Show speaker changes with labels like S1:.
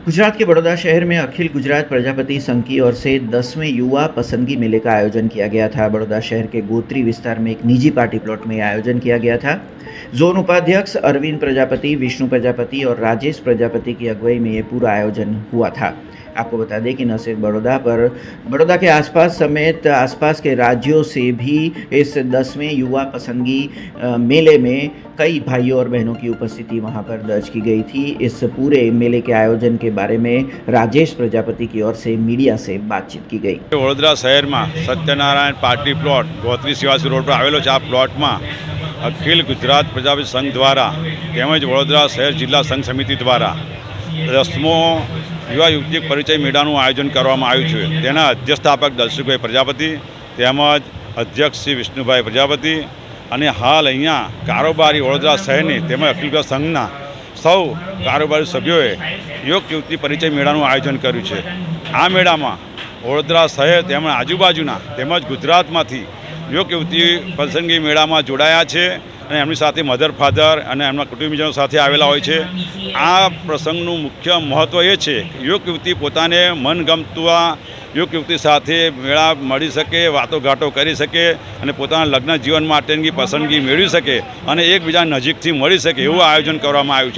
S1: गुजरात के बड़ौदा शहर में अखिल गुजरात प्रजापति संघ की ओर से 10वें युवा पसंदगी मेले का आयोजन किया गया था। बड़ौदा शहर के गोत्री विस्तार में एक निजी पार्टी प्लॉट में आयोजन किया गया था। जोन उपाध्यक्ष अरविंद प्रजापति, विष्णु प्रजापति और राजेश प्रजापति की अगुवाई में ये पूरा आयोजन हुआ था। आपको बता दें कि न सिर्फ बड़ौदा के आसपास समेत आसपास के राज्यों से भी इस 10वें युवा पसंदगी मेले में कई भाइयों और बहनों की उपस्थिति वहां पर दर्ज की गई थी। इस पूरे मेले के आयोजन के बारे में राजेश प्रजापति की ओर से मीडिया से बातचीत की गई।
S2: वडोदरा शहर में Satyanarayan party plot Gotri Sevasi road पर आवेलो छे। आ प्लॉट में अखिल गुजरात प्रजापति संघ द्वारा તેમજ वडोदरा शहर जिला संघ समिति द्वारा 10मो युवा युवती परिचय मेळाનું आयोजन કરવામાં આવ્યું છે। તેના અધ્યક્ષતાપક દલસુખભાઈ પ્રજાપતિ તેમજ અધ્યક્ષ શ્રી વિષ્ણુભાઈ પ્રજાપતિ અને હાલ અહીંયા કારોબારી વડોદરા શહેરની તેમજ અખિલ ગુજરાત સંઘના સૌ કારોબારી સભ્યોએ યુવક યુવતી પરિચય મેળાનું આયોજન કર્યું છે। આ મેળામાં વડોદરા શહેર તેમજ આજુબાજુના તેમજ ગુજરાતમાંથી યુવક યુવતી પસંદગી મેળામાં જોડાયા છે અને એમની સાથે મધર ફાધર અને એમના કુટુંબીજનો સાથે આવેલા હોય છે। આ પ્રસંગનું મુખ્ય મહત્ત્વ એ છે કે યુવક યુવતી પોતાને મનગમતા યુવક યુવતી સાથે મેળા મળી શકે, વાતોઘાટો કરી શકે અને પોતાના લગ્ન જીવન માટેની પસંદગી મેળવી શકે અને એકબીજા નજીકથી મળી શકે એવું આયોજન કરવામાં આવ્યું છે।